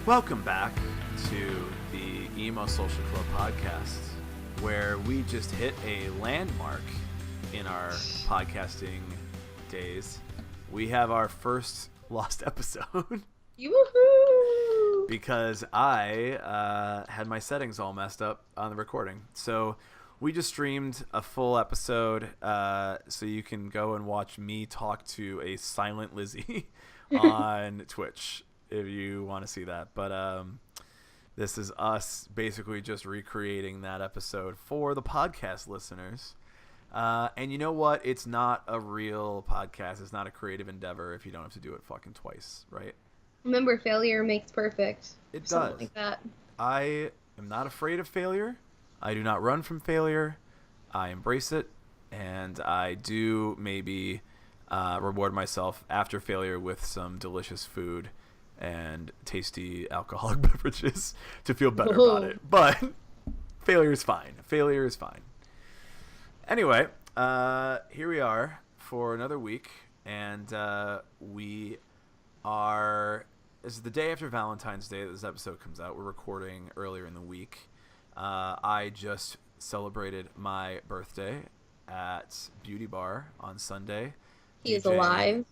Welcome back to the Emo Social Club podcast, where we just hit a landmark in our podcasting days. We have our first lost episode. Yoo-hoo! Because I had my settings all messed up on the recording. So we just streamed a full episode, so you can go and watch me talk to a silent Lizzie on Twitch, if you want to see that. But this is us basically just recreating that episode for the podcast listeners. And you know what? It's not a real podcast. It's not a creative endeavor if you don't have to do it fucking twice, right? Remember, failure makes perfect. It Something does. like that. I am not afraid of failure. I do not run from failure. I embrace it. And I do maybe reward myself after failure with some delicious food and tasty alcoholic beverages to feel better about it. But failure is fine. Failure is fine. Anyway, here we are for another week, and we are... This is the day after Valentine's Day that this episode comes out. We're recording earlier in the week. I just celebrated my birthday at Beauty Bar on Sunday. He is alive.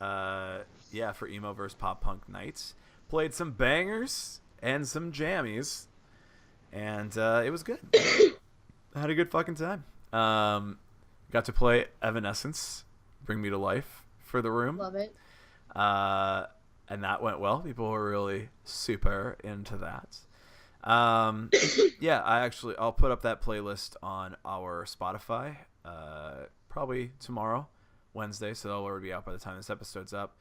Yeah, for Emo vs. Pop Punk Nights. Played some bangers and some jammies, and it was good. I had a good fucking time. Got to play Evanescence, Bring Me to Life for the room. Love it. And that went well. People were really super into that. Yeah, I'll put up that playlist on our Spotify probably tomorrow, Wednesday, so that'll already be out by the time this episode's up.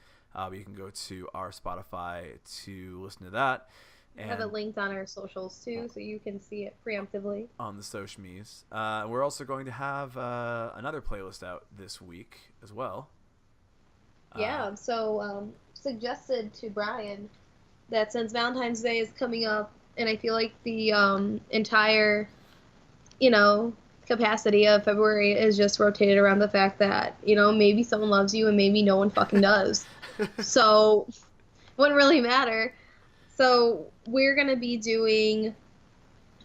You can go to our Spotify to listen to that. We have it linked on our socials too, so you can see it preemptively. On the socials. We're also going to have another playlist out this week as well. Yeah, so suggested to Brian that since Valentine's Day is coming up, and I feel like the entire, capacity of February is just rotated around the fact that, maybe someone loves you and maybe no one fucking does. So it wouldn't really matter. So we're going to be doing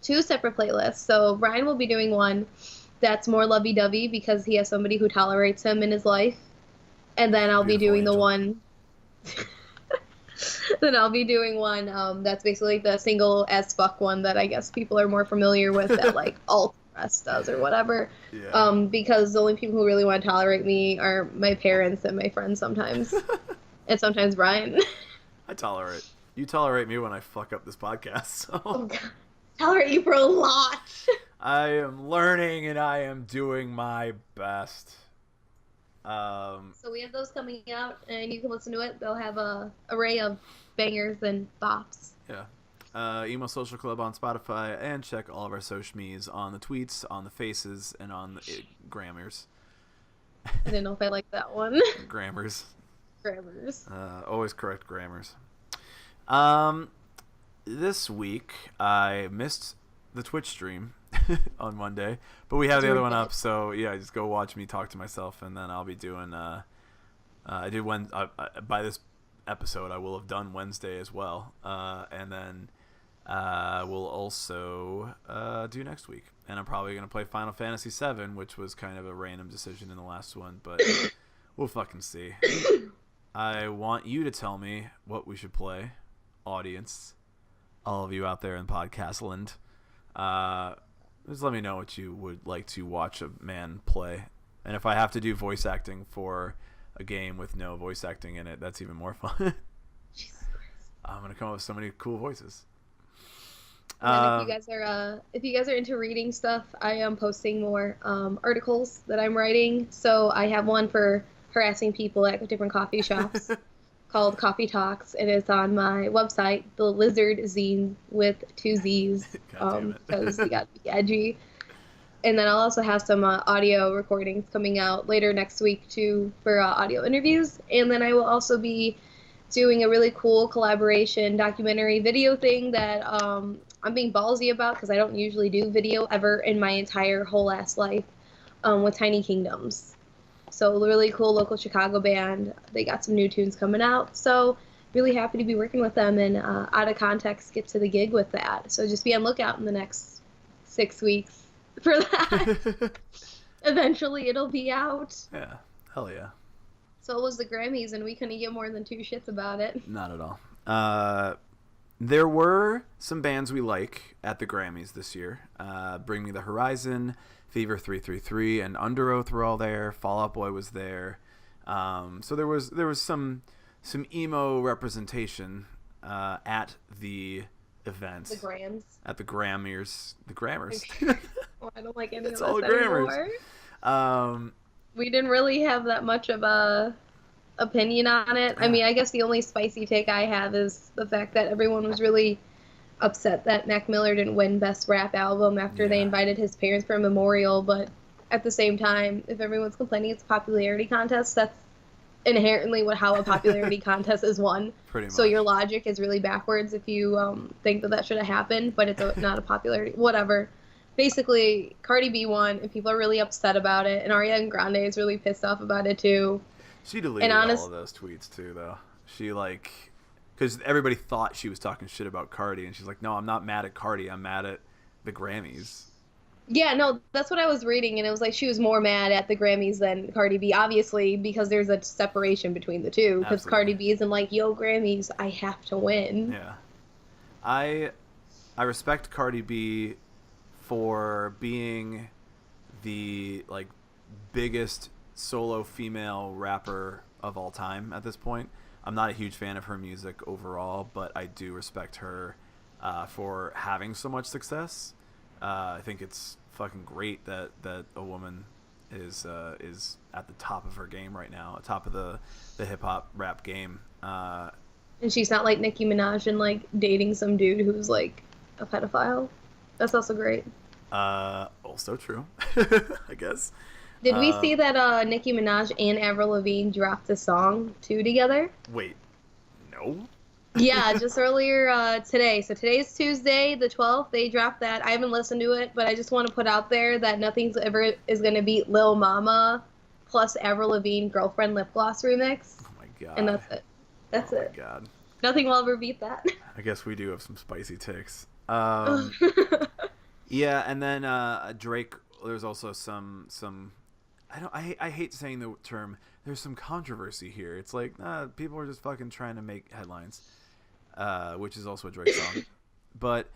2 separate playlists. So Brian will be doing one that's more lovey-dovey because he has somebody who tolerates him in his life. And then I'll be doing the one... Then I'll be doing one that's basically the single as fuck one that I guess people are more familiar with that like Alt Press does or whatever. Yeah. Because the only people who really want to tolerate me are my parents and my friends sometimes. And sometimes Brian. I tolerate. You tolerate me when I fuck up this podcast. So. Oh God. Tolerate you for a lot. I am learning and I am doing my best. So we have those coming out, and you can listen to it. They'll have a array of bangers and bops. Yeah. Emo Social Club on Spotify, and check all of our social medias on the tweets, on the faces, and on the grammars. I didn't know if I liked that one. Grammars. Grammars. Always correct grammars. This week I missed the Twitch stream on Monday, but we have the other one up, so yeah, just go watch me talk to myself, and then I'll be doing by this episode I will have done Wednesday as well, and then we'll also do next week, and I'm probably gonna play Final Fantasy VII, which was kind of a random decision in the last one, but we'll fucking see. I want you to tell me what we should play, audience, all of you out there in podcast land. Just let me know what you would like to watch a man play. And if I have to do voice acting for a game with no voice acting in it, that's even more fun. Jesus Christ. I'm going to come up with so many cool voices. And if you guys are into reading stuff, I am posting more articles that I'm writing. So I have one for harassing people at different coffee shops called Coffee Talks, and it's on my website, the Lizard Zine with 2 Z's, because you got to be edgy. And then I'll also have some audio recordings coming out later next week too for audio interviews. And then I will also be doing a really cool collaboration documentary video thing that I'm being ballsy about because I don't usually do video ever in my entire whole ass life with Tiny Kingdoms. So a really cool local Chicago band. They got some new tunes coming out. So really happy to be working with them and out of context get to the gig with that. So just be on lookout in the next 6 weeks for that. Eventually it'll be out. Yeah. Hell yeah. So it was the Grammys and we couldn't get more than 2 shits about it. Not at all. There were some bands we like at the Grammys this year. Bring Me the Horizon, Fever 333, and Under Oath were all there. Fall Out Boy was there. So there was some emo representation at the event. The Grams. At the Grammys. The Grammars. Oh, I don't like any It's of all this Grammars. anymore. We didn't really have that much of a opinion on it. I mean, I guess the only spicy take I have is the fact that everyone was really upset that Mac Miller didn't win Best Rap Album after they invited his parents for a memorial, but at the same time, if everyone's complaining it's a popularity contest, that's inherently how a popularity contest is won. Pretty much. So your logic is really backwards if you think that should have happened, but it's not a popularity, whatever. Basically, Cardi B won, and people are really upset about it, and Ariana Grande is really pissed off about it, too. She deleted all of those tweets, too, though. She, because everybody thought she was talking shit about Cardi, and she's like, no, I'm not mad at Cardi, I'm mad at the Grammys. Yeah, no, that's what I was reading, and it was like she was more mad at the Grammys than Cardi B, obviously, because there's a separation between the two, because Cardi B isn't like, yo, Grammys, I have to win. Yeah. I respect Cardi B for being the biggest solo female rapper of all time at this point. I'm not a huge fan of her music overall, but I do respect her for having so much success. I think it's fucking great that a woman is at the top of her game right now, at top of the hip hop rap game. And she's not like Nicki Minaj and dating some dude who's a pedophile. That's also great. Also true, I guess. Did we see that Nicki Minaj and Avril Lavigne dropped a song too together? Wait, no. Yeah, just earlier today. So today's Tuesday, the 12th. They dropped that. I haven't listened to it, but I just want to put out there that nothing's ever is going to beat Lil Mama plus Avril Lavigne Girlfriend Lip Gloss remix. Oh my god. And that's it. That's it. Oh my god. Nothing will ever beat that. I guess we do have some spicy takes. Yeah, and then Drake. There's also some. I hate saying the term. There's some controversy here. It's like people are just fucking trying to make headlines, which is also a Drake song. But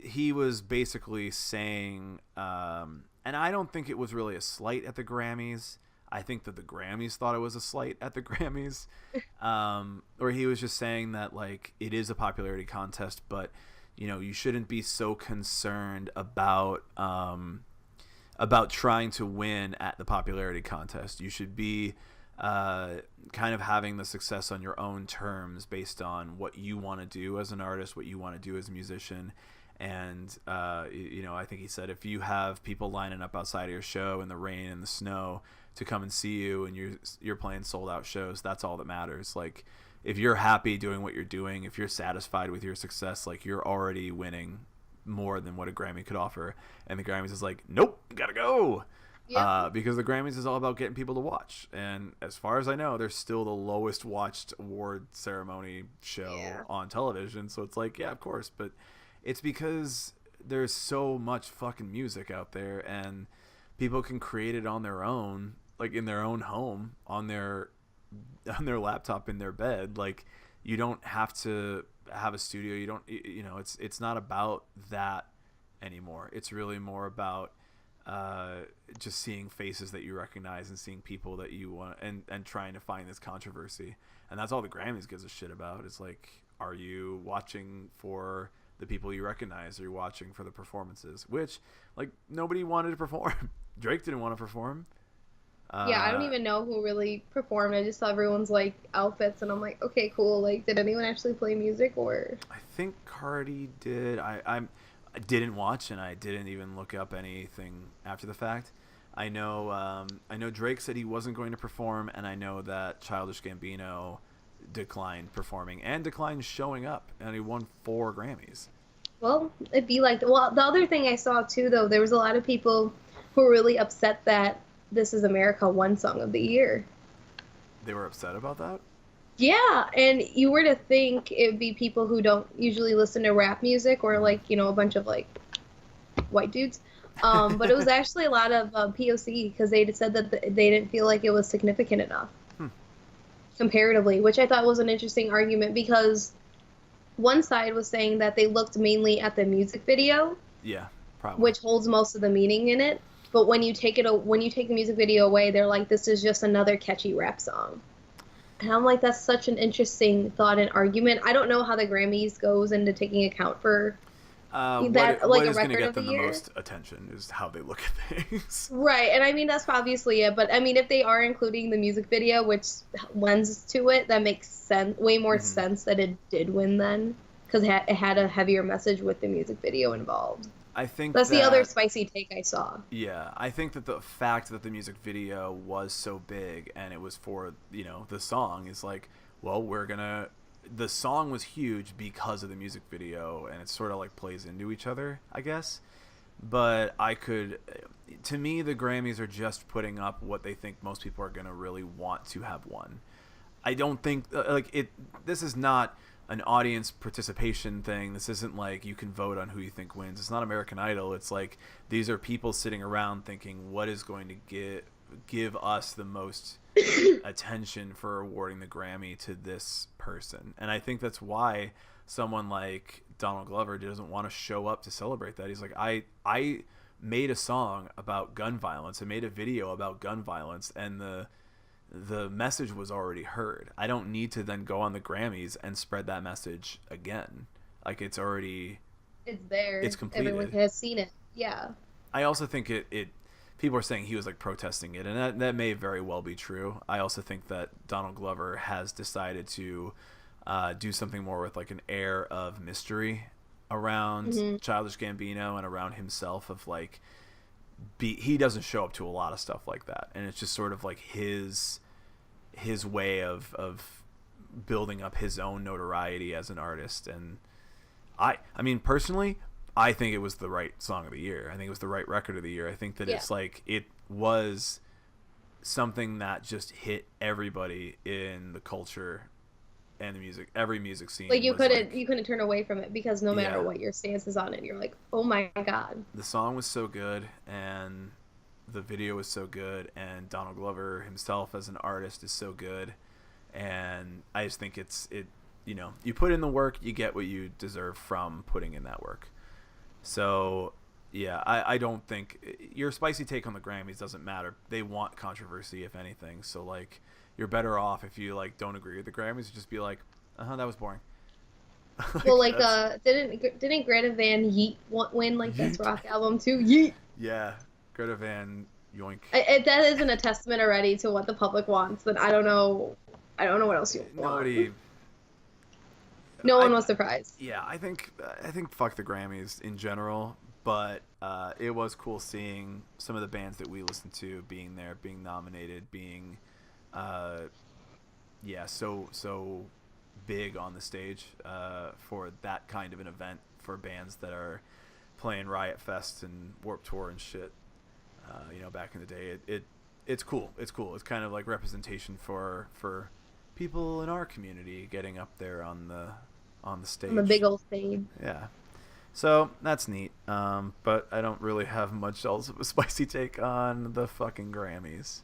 he was basically saying, and I don't think it was really a slight at the Grammys. I think that the Grammys thought it was a slight at the Grammys, or he was just saying that it is a popularity contest, but you shouldn't be so concerned about trying to win at the popularity contest. You should be kind of having the success on your own terms based on what you want to do as an artist, what you want to do as a musician. And, I think he said if you have people lining up outside of your show in the rain and the snow to come and see you and you're playing sold out shows, that's all that matters. If you're happy doing what you're doing, if you're satisfied with your success, you're already winning more than what a Grammy could offer. And the Grammys is nope, gotta go. Yep. Because the Grammys is all about getting people to watch. And as far as I know, they're still the lowest watched award ceremony show on television. So it's yeah, of course. But it's because there's so much fucking music out there and people can create it on their own, in their own home, on their laptop in their bed. You don't have to have a studio. You don't, it's not about that anymore. It's really more about just seeing faces that you recognize and seeing people that you want and trying to find this controversy. And that's all the Grammys gives a shit about. It's are you watching for the people you recognize? Are you watching for the performances? Which nobody wanted to perform. Drake didn't want to perform. Yeah, I don't even know who really performed. I just saw everyone's outfits, and I'm okay, cool. Did anyone actually play music or? I think Cardi did. I didn't watch, and I didn't even look up anything after the fact. I know Drake said he wasn't going to perform, and I know that Childish Gambino declined performing and declined showing up, and he won 4 Grammys. Well, it'd be like, well, the other thing I saw too, though, there was a lot of people who were really upset that This Is America won Song of the Year. They were upset about that? Yeah, and you were to think it would be people who don't usually listen to rap music or like, a bunch of like white dudes. But it was actually a lot of POC because they said that they didn't feel like it was significant enough comparatively, which I thought was an interesting argument because one side was saying that they looked mainly at the music video. Yeah, probably. Which holds most of the meaning in it. But when you take the music video away, they're like, this is just another catchy rap song. And I'm like, that's such an interesting thought and argument. I don't know how the Grammys goes into taking account for that, what like is a going to record get of the them the year. most attention is how they look at things. Right, and I mean, that's obviously it. But I mean, if they are including the music video, which lends to it, that makes sense, way more sense that it did win then. Because it had a heavier message with the music video involved. I think that's the other spicy take I saw. Yeah, I think that the fact that the music video was so big and it was for, the song is like, well, the song was huge because of the music video, and it sort of like plays into each other, I guess. But to me, the Grammys are just putting up what they think most people are going to really want to have won. I don't think, this is not an audience participation thing. This isn't like you can vote on who you think wins. It's not American Idol. It's like these are people sitting around thinking, what is going to give us the most attention for awarding the Grammy to this person? And I think that's why someone like Donald Glover doesn't want to show up to celebrate that. He's like, I made a song about gun violence. I made a video about gun violence, and the message was already heard. I don't need to then go on the Grammys and spread that message again. Like, it's there. It's completed. Everyone has seen it. Yeah. I also think it people are saying he was like protesting it, and that may very well be true. I also think that Donald Glover has decided to do something more with like an air of mystery around Childish Gambino and around himself, of like, he doesn't show up to a lot of stuff like that, and it's just sort of like his way of building up his own notoriety as an artist. And I mean, personally, I think it was the right song of the year. I think it was the right record of the year. I think that it's like, it was something that just hit everybody in the culture and the music, every music scene. Like, you couldn't turn away from it, because no matter what your stance is on it, you're like, oh my God. The song was so good, and the video was so good, and Donald Glover himself as an artist is so good, and I just think you put in the work, you get what you deserve from putting in that work. So yeah, I don't think your spicy take on the Grammys doesn't matter. They want controversy, if anything. So like, you're better off if you like don't agree with the Grammys, just be like, that was boring. Well, didn't Greta Van Yeet win like Best Rock Album too? Yeet. Yeah, Greta Van Yoink. That isn't a testament already to what the public wants. Then I don't know what else you want. No one was surprised. Yeah, I think fuck the Grammys in general, but it was cool seeing some of the bands that we listened to being there, being nominated, being so big on the stage for that kind of an event, for bands that are playing Riot Fest and Warped Tour and shit. Back in the day, it's cool. It's kind of like representation for people in our community getting up there on the stage. On the big old stage. Yeah. So that's neat. But I don't really have much else of a spicy take on the fucking Grammys.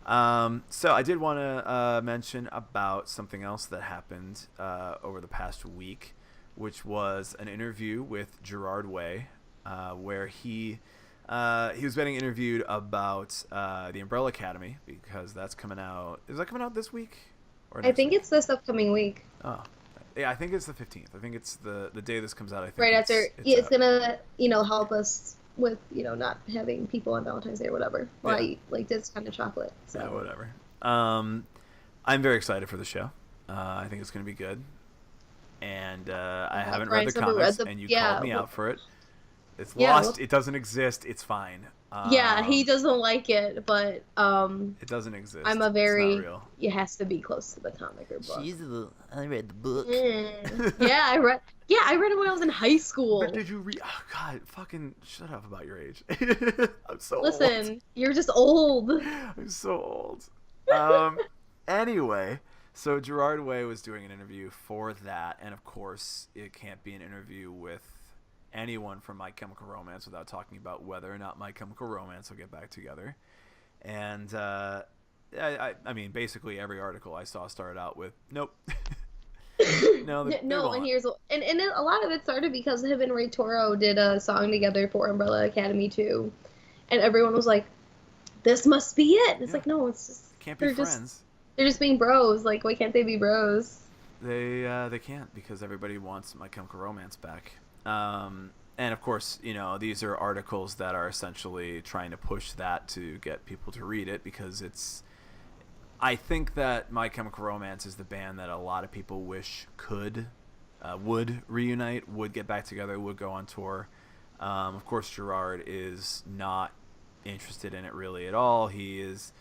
So I did want to mention about something else that happened over the past week, which was an interview with Gerard Way, where he was getting interviewed about the Umbrella Academy, because that's coming out. Is that coming out this week? I think it's this upcoming week. Oh. Yeah, I think it's the 15th. I think it's the day this comes out. I think right after. It's gonna help us with not having people on Valentine's Day or whatever. While I eat like this kind of chocolate. So. Yeah, whatever. I'm very excited for the show. I think it's gonna be good. And I haven't read the comics, and you called me out for it. It's Yeah, lost. It doesn't exist. It's fine. yeah, he doesn't like it, but It doesn't exist. I'm a It's not very real. it has to be close to the comic or book. I read the book. Yeah, I read. Yeah, I read it when I was in high school. But did you read? Oh God, fucking shut up about your age. I'm so Listen, old. you're just old. I'm so old. Anyway, so Gerard Way was doing an interview for that, and of course, it can't be an interview with anyone from My Chemical Romance without talking about whether or not My Chemical Romance will get back together. And I mean, basically every article I saw started out with "Nope." No, they No, won't. and a lot of it started because him and Ray Toro did a song together for Umbrella Academy too, and everyone was like, "This must be it." And it's Yeah. like, no, it's just Can't be friends. they're just being bros. Like, why can't they be bros? They can't because everybody wants My Chemical Romance back. And of course, you know, these are articles that are essentially trying to push that to get people to read it because it's. I think that My Chemical Romance is the band that a lot of people wish would reunite, would get back together, would go on tour. Of course, Gerard is not interested in it really at all. He's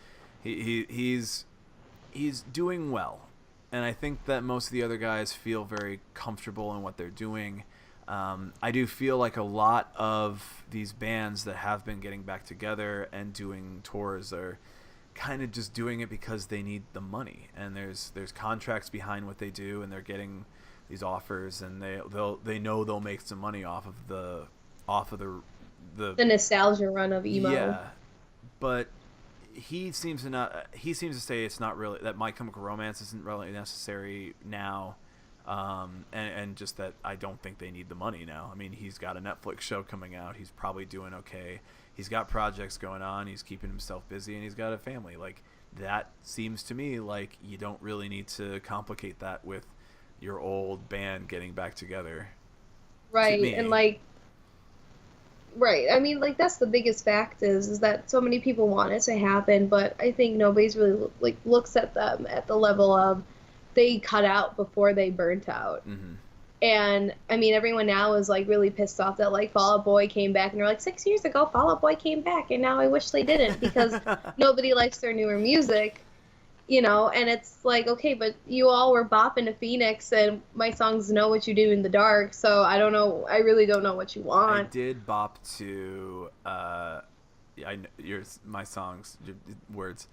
doing well, and I think that most of the other guys feel very comfortable in what they're doing. I do feel like a lot of these bands that have been getting back together and doing tours are kind of just doing it because they need the money, and there's contracts behind what they do, and they're getting these offers, and they know they'll make some money off of the The nostalgia run of emo. Yeah, but he seems to say it's not really that My Chemical Romance isn't really necessary now, and just that I don't think they need the money now. I mean, he's got a Netflix show coming out. He's probably doing okay. He's got projects going on. He's keeping himself busy, and he's got a family. Like, that seems to me like you don't really need to complicate that with your old band getting back together. Right, To me. and like, right. I mean, like that's the biggest fact is that so many people want it to happen, but I think nobody's really like looks at them at the level of they cut out before they burnt out. Mm-hmm. And I mean, everyone now is like really pissed off that like Fall Out Boy came back, and they're like 6 years ago, Fall Out Boy came back, and now I wish they didn't because nobody likes their newer music, you know. And it's like, okay, but you all were bopping to Phoenix, and my songs Know What You Do in the Dark, so I don't know, I really don't know what you I want. did bop to my songs words,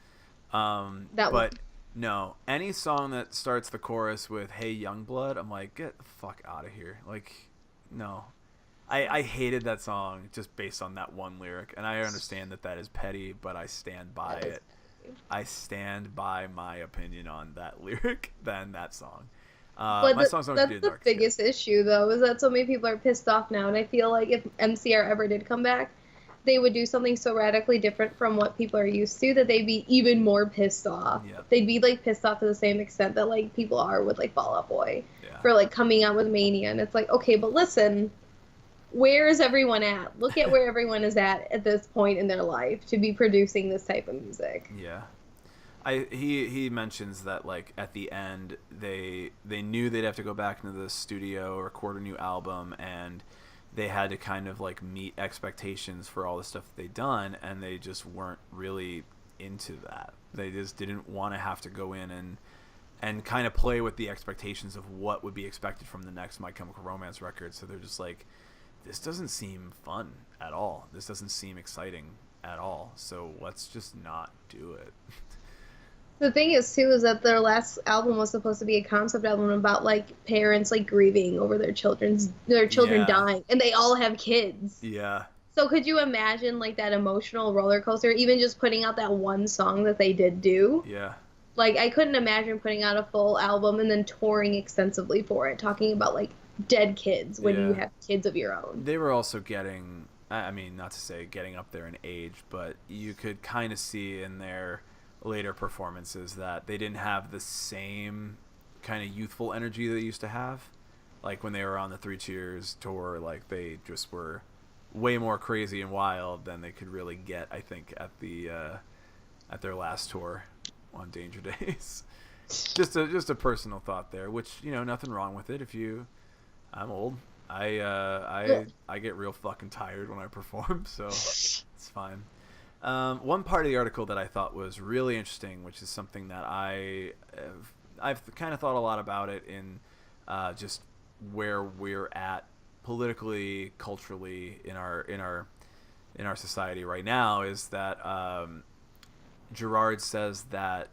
That but one. no, any song that starts the chorus with "Hey Youngblood," I'm like, get the fuck out of here. Like, no, I hated that song just based on that one lyric, and I understand that is petty, but I stand by That is it. I stand by my opinion on that lyric than that song. But My songs don't that's do the dark. biggest issue, though, is that so many people are pissed off now, and I feel like if MCR ever did come back, they would do something so radically different from what people are used to that they'd be even more pissed off. Yeah. They'd be like pissed off to the same extent that like people are with like Fall Out Boy Yeah. for like coming out with Mania, and it's like, okay, but listen, where is everyone at? Look at where everyone is at this point in their life to be producing this type of music. Yeah. He mentions that like at the end they knew they'd have to go back into the studio, record a new album, and they had to kind of like meet expectations for all the stuff that they'd done, and they just weren't really into that. They just didn't want to have to go in and kind of play with the expectations of what would be expected from the next My Chemical Romance record. So they're just like, this doesn't seem fun at all. This doesn't seem exciting at all. So let's just not do it. The thing is, too, is that their last album was supposed to be a concept album about like parents like grieving over their children Yeah. dying, and they all have kids. Yeah. So could you imagine like that emotional roller coaster, even just putting out that one song that they did do? Yeah. Like I couldn't imagine putting out a full album and then touring extensively for it, talking about like dead kids when you have kids of your own. They were also getting, I mean, not to say getting up there in age, but you could kind of see in their later performances that they didn't have the same kind of youthful energy they used to have. Like when they were on the Three Cheers tour, like they just were way more crazy and wild than they could really get, I think, at their last tour on Danger Days. just a personal thought there, which, you know, nothing wrong with it. I'm old. I get real fucking tired when I perform, so it's fine. One part of the article that I thought was really interesting, which is something that I've kind of thought a lot about it in just where we're at politically, culturally in our society right now, is that Gerard says that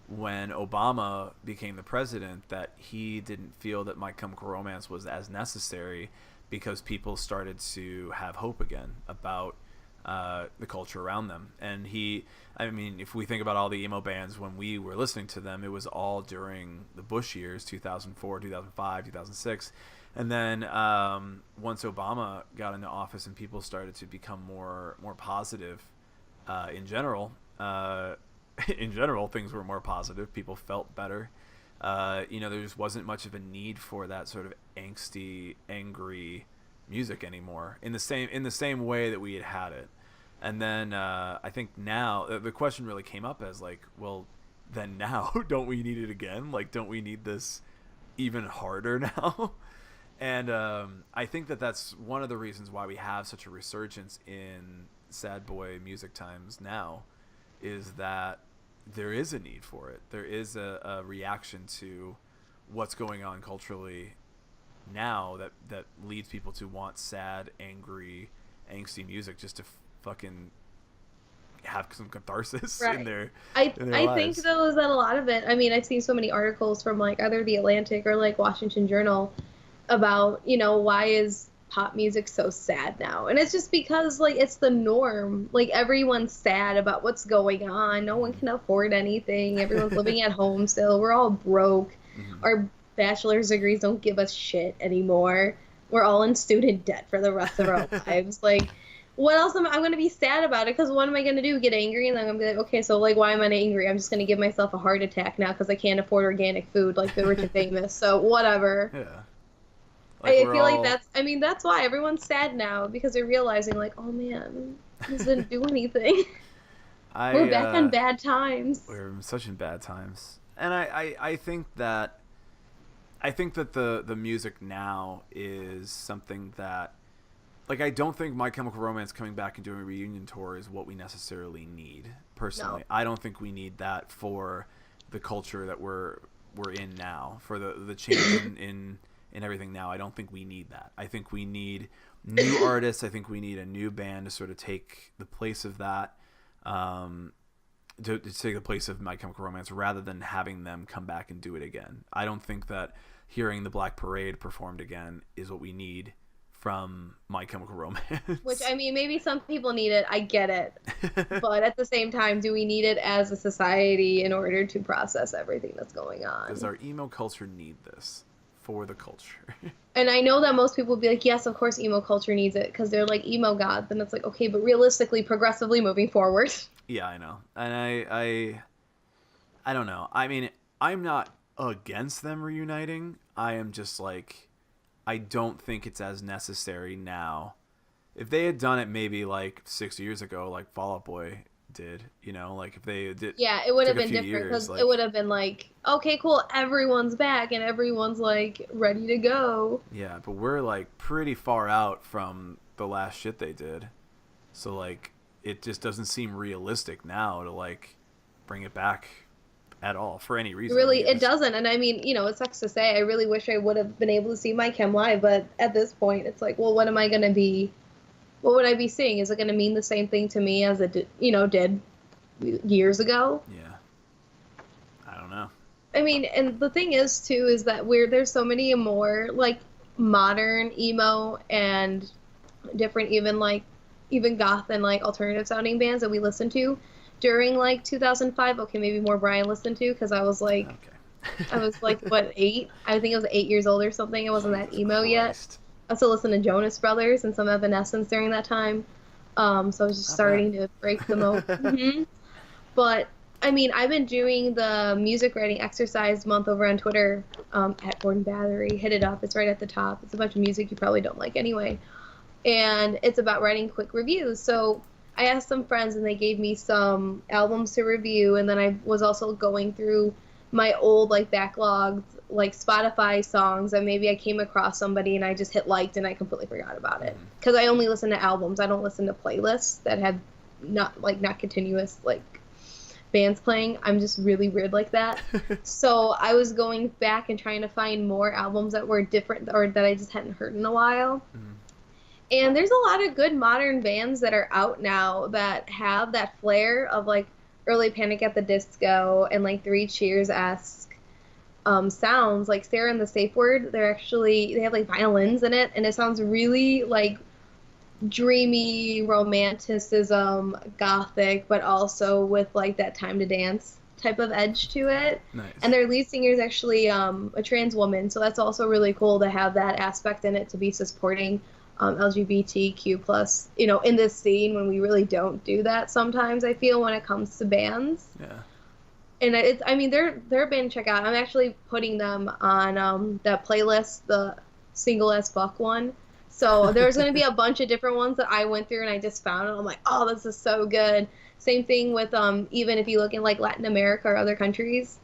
when Obama became the president, that he didn't feel that My Chemical Romance was as necessary because people started to have hope again about the culture around them. And I mean, if we think about all the emo bands when we were listening to them, it was all during the Bush years, 2004, 2005, 2006. And then once Obama got into office and people started to become more positive in general, things were more positive. People felt better. There just wasn't much of a need for that sort of angsty, angry music anymore in the same way that we had it. And then I think now the question really came up as like, well, then now don't we need it again? Like, don't we need this even harder now? And I think that's one of the reasons why we have such a resurgence in sad boy music times now, is that there is a need for it. There is a reaction to what's going on culturally now that leads people to want sad, angry, angsty music just to fucking have some catharsis in their I lives. think though is that a lot of it. I mean, I've seen so many articles from like either the Atlantic or like Washington Journal about, why is pop music so sad now? And it's just because like it's the norm. Like everyone's sad about what's going on. No one can afford anything. Everyone's living at home still. We're all broke. Mm-hmm. Our bachelor's degrees don't give us shit anymore. We're all in student debt for the rest of our lives. Like, what else I'm going to be sad about it? Because what am I going to do? Get angry? And then I'm going to be like, okay, so like, why am I angry? I'm just going to give myself a heart attack now because I can't afford organic food like the rich and famous. So whatever. Yeah. I feel like that's why everyone's sad now, because they're realizing like, oh man, this didn't do anything. We're back on bad times. We're such in bad times. And I think that the music now is something that, like, I don't think My Chemical Romance coming back and doing a reunion tour is what we necessarily need, personally. No. I don't think we need that for the culture that we're in now, for the change in everything now. I don't think we need that. I think we need new artists. I think we need a new band to sort of take the place of that, to take the place of My Chemical Romance, rather than having them come back and do it again. I don't think that hearing the Black Parade performed again is what we need from My Chemical Romance. Which, I mean, maybe some people need it. I get it. But at the same time, do we need it as a society in order to process everything that's going on? Does our emo culture need this for the culture? And I know that most people will be like, yes, of course emo culture needs it, because they're like emo gods. And it's like, okay, but realistically, progressively moving forward. Yeah, I know. And I don't know. I mean, I'm not against them reuniting. I am just like, I don't think it's as necessary now. If they had done it maybe like 6 years ago, like Fall Out Boy did, like if they did. Yeah, it would have been different, because it would have been like, okay, cool, everyone's back and everyone's like ready to go. Yeah, but we're like pretty far out from the last shit they did. So like, it just doesn't seem realistic now to like bring it back at all for any reason. Really, it doesn't. And I mean, it sucks to say, I really wish I would have been able to see My Chem live, but at this point it's like, well, what am I going to be? What would I be seeing? Is it going to mean the same thing to me as it did years ago? Yeah. I don't know. I mean, and the thing is too, is that there's so many more like modern emo and different even goth and like alternative sounding bands that we listened to during like 2005. Okay, maybe more Brian listened to, because I was like, I was like, what, 8? I think I was 8 years old or something. I wasn't that emo yet. I also listened to Jonas Brothers and some Evanescence during that time. So I was just starting to break the mold. Mm-hmm. But I mean, I've been doing the music writing exercise month over on Twitter, at Gordon Battery. Hit it up. It's right at the top. It's a bunch of music you probably don't like anyway. And it's about writing quick reviews. So I asked some friends and they gave me some albums to review. And then I was also going through my old like backlogged like Spotify songs that maybe I came across somebody and I just hit liked and I completely forgot about it. Because I only listen to albums. I don't listen to playlists that have not continuous like bands playing. I'm just really weird like that. So I was going back and trying to find more albums that were different or that I just hadn't heard in a while. And there's a lot of good modern bands that are out now that have that flair of like early Panic at the Disco and like Three Cheers-esque sounds. Like Sarah and the Safe Word, they have like violins in it, and it sounds really like dreamy romanticism, gothic, but also with like that Time to Dance type of edge to it. Nice. And their lead singer is actually a trans woman, so that's also really cool to have that aspect in it, to be supporting LGBTQ plus, you know, in this scene when we really don't do that sometimes, I feel, when it comes to bands. Yeah. And they're a band to check out. I'm actually putting them on that playlist, the Single as Fuck one. So there's going to be a bunch of different ones that I went through and I just found, and I'm like, oh, this is so good. Same thing with even if you look in like Latin America or other countries,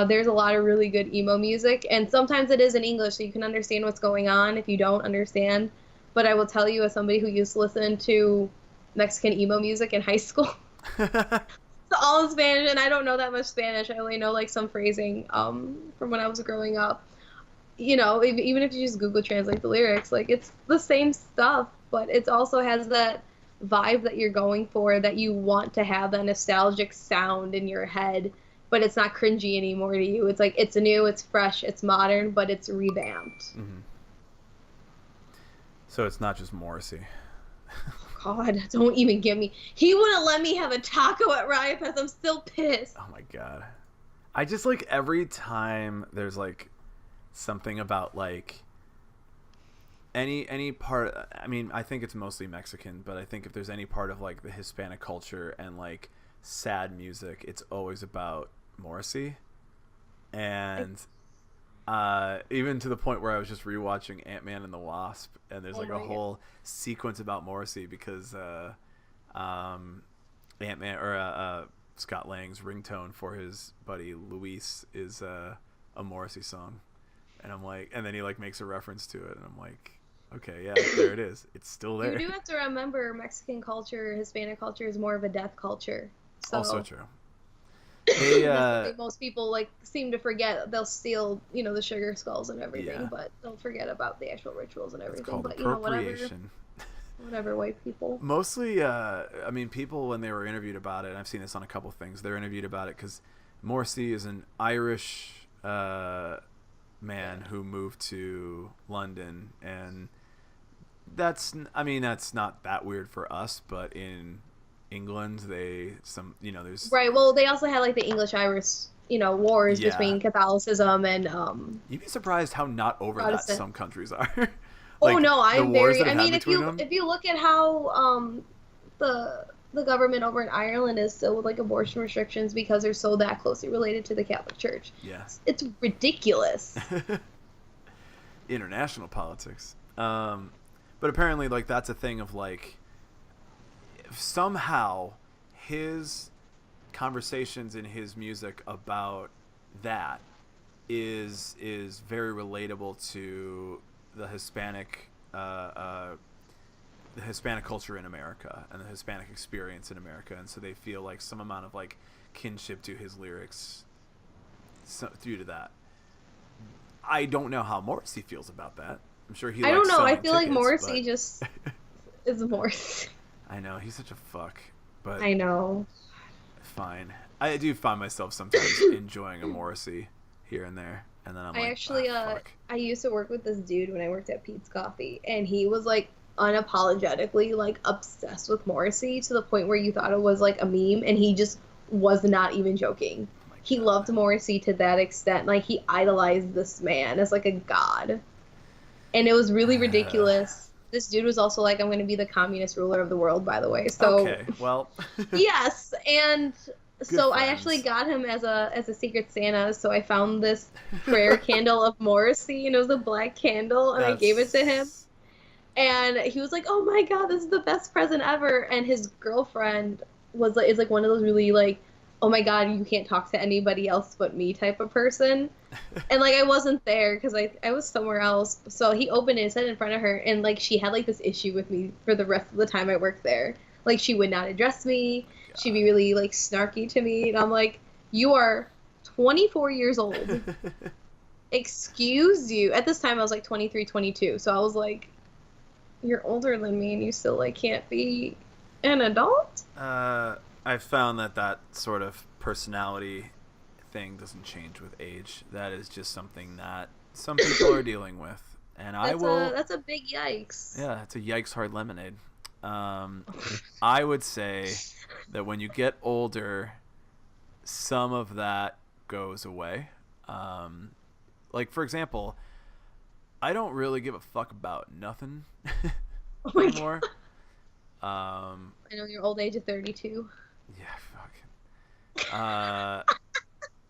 there's a lot of really good emo music, and sometimes it is in English, so you can understand what's going on if you don't understand. But I will tell you, as somebody who used to listen to Mexican emo music in high school, it's all in Spanish, and I don't know that much Spanish. I only know like some phrasing from when I was growing up. You know, even if you just Google translate the lyrics, like it's the same stuff, but it also has that vibe that you're going for, that you want to have that nostalgic sound in your head, but it's not cringy anymore to you. It's like it's new, it's fresh, it's modern, but it's revamped. So it's not just Morrissey. God, don't even get me. He wouldn't let me have a taco at Riot Fest. I'm still pissed. Oh my god. I just like every time there's like something about like any part, I mean, I think it's mostly Mexican, but I think if there's any part of like the Hispanic culture and like sad music, it's always about Morrissey. And even to the point where I was just rewatching Ant-Man and the Wasp, and there's like a whole sequence about Morrissey because Ant-Man or Scott Lang's ringtone for his buddy Luis is a Morrissey song, and I'm like, and then he like makes a reference to it, and I'm like, okay, yeah, there it is. It's still there. You do have to remember, Mexican culture, Hispanic culture is more of a death culture. So. Also true. Most people like seem to forget. They'll steal, you know, the sugar skulls and everything, but don't forget about the actual rituals and everything. It's called but you know, appropriation. Whatever, white people. Mostly, I mean, people when they were interviewed about it, and I've seen this on a couple things, they're interviewed about it because Morrissey is an Irish man who moved to London, and that's not that weird for us, but in England, there's right. Well, they also had like the English-Irish, you know, wars between Catholicism and You'd be surprised how not over Protestant. that some countries are. Like, oh no, I'm very. I mean, if you them. look at how the government over in Ireland is still with like abortion restrictions because they're so that closely related to the Catholic Church. Yeah, it's ridiculous. International politics, but apparently, like that's a thing of like. Somehow his conversations in his music about that is very relatable to the Hispanic culture in America and the Hispanic experience in America, and so they feel like some amount of like kinship to his lyrics due to that. I don't know how Morrissey feels about that. I'm sure he. I don't know. I feel like tickets, Morrissey just is Morrissey. I know, he's such a fuck, but I know. Fine. I do find myself sometimes enjoying a Morrissey here and there, and then I'm fuck. I used to work with this dude when I worked at Pete's Coffee, and he was like unapologetically like obsessed with Morrissey to the point where you thought it was like a meme, and he just was not even joking. He loved Morrissey to that extent. Like, he idolized this man as like a god, and it was really ridiculous. This dude was also like, I'm going to be the communist ruler of the world, by the way. So, okay, well. Yes, and so friends. I actually got him as a Secret Santa. So I found this prayer candle of Morrissey, and it was a black candle, and I gave it to him. And he was like, "Oh my god, this is the best present ever!" And his girlfriend is like one of those really like oh my God, you can't talk to anybody else but me type of person. And like I wasn't there because I was somewhere else. So he opened it and said in front of her, and like she had like this issue with me for the rest of the time I worked there. Like she would not address me. God. She'd be really like snarky to me, and I'm like, you are 24 years old. Excuse you. At this time I was like 23, 22. So I was like, you're older than me and you still like can't be an adult? I've found that sort of personality thing doesn't change with age. That is just something that some people are dealing with, and that's a big yikes. Yeah, it's a yikes hard lemonade. I would say that when you get older, some of that goes away. Like for example, I don't really give a fuck about nothing anymore. I know your old age of 32. Yeah, fuck.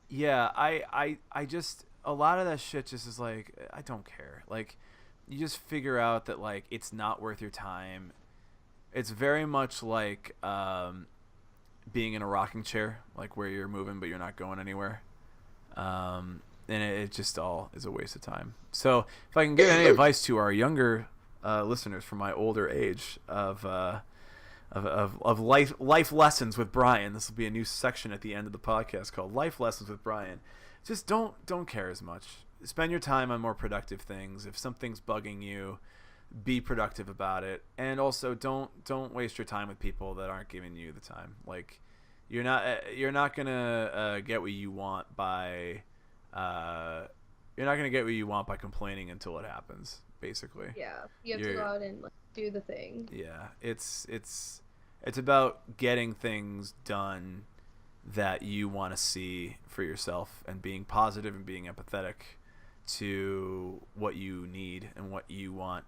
Yeah, I just, a lot of that shit just is like, I don't care. Like, you just figure out that like it's not worth your time. It's very much like being in a rocking chair, like where you're moving but you're not going anywhere. And it just all is a waste of time. So if I can give any advice to our younger listeners from my older age of life lessons with Brian, this will be a new section at the end of the podcast called Life Lessons with Brian. Just don't care as much. Spend your time on more productive things. If something's bugging you, be productive about it. And also don't waste your time with people that aren't giving you the time. Like you're not gonna get what you want by complaining until it happens, basically. Yeah, you have to go out and like, do the thing. Yeah, it's about getting things done that you want to see for yourself and being positive and being empathetic to what you need and what you want.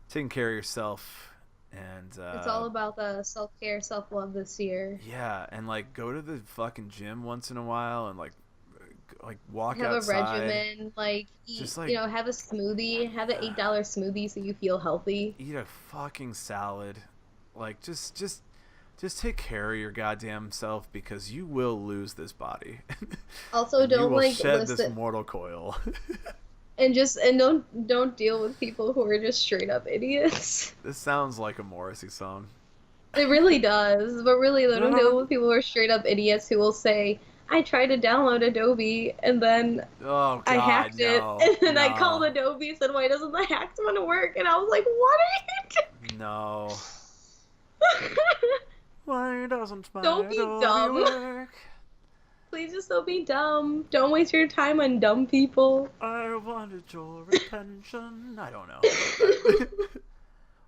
Taking care of yourself, and it's all about the self-care, self-love this year. Yeah, and like go to the fucking gym once in a while and like walk have outside. Have a regimen, like eat, just like, have a smoothie, have an $8 smoothie so you feel healthy. Eat a fucking salad. Like just take care of your goddamn self, because you will lose this body. Also, don't like shed this mortal coil. And don't deal with people who are just straight up idiots. This sounds like a Morrissey song. It really does, but really, don't deal with people who are straight up idiots who will say, I tried to download Adobe and then I hacked it, and then I called Adobe and said, why doesn't the hacked one work? And I was like, what are you doing? No. Why doesn't my Don't be Adobe dumb. work? Please just don't be dumb. Don't waste your time on dumb people. I wanted your attention. I don't know.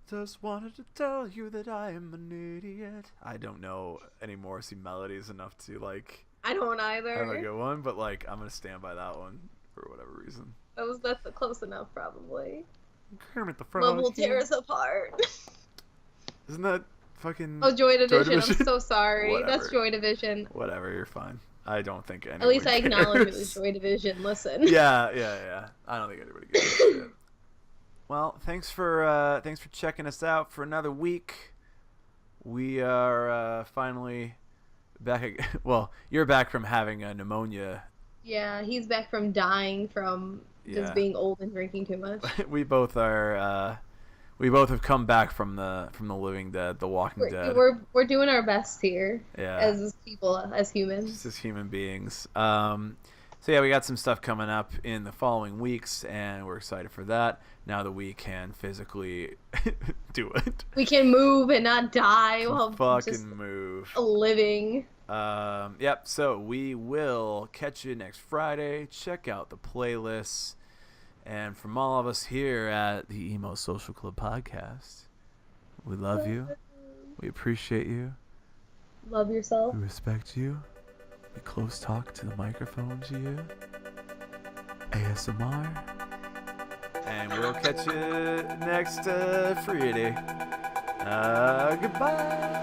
Just wanted to tell you that I am an idiot. I don't know any Morrissey melodies enough to like. I don't either. I don't get one, but like I'm gonna stand by that one for whatever reason. That's close enough, probably. Kermit the Frog. Love will tear us apart. Isn't that fucking? Oh, Joy Division. I'm so sorry. Whatever. That's Joy Division. Whatever, you're fine. I don't think anyone At least I cares. acknowledge it was Joy Division. Listen. Yeah. I don't think anybody gives a shit. Well, thanks for checking us out for another week. We are finally back. Well, you're back from having a pneumonia. Yeah, he's back from dying from just being old and drinking too much. We both are. We both have come back from the living dead, the Walking Dead. We're doing our best here. Yeah. As people, as humans. Just as human beings. So yeah, we got some stuff coming up in the following weeks, and we're excited for that. Now that we can physically do it, we can move and not die while fucking just move. Living. Yep. So we will catch you next Friday. Check out the playlists, and from all of us here at the Emo Social Club podcast, we love you. We appreciate you. Love yourself. We respect you. We close talk to the microphone to you. ASMR. And we'll catch you next Friday. Goodbye.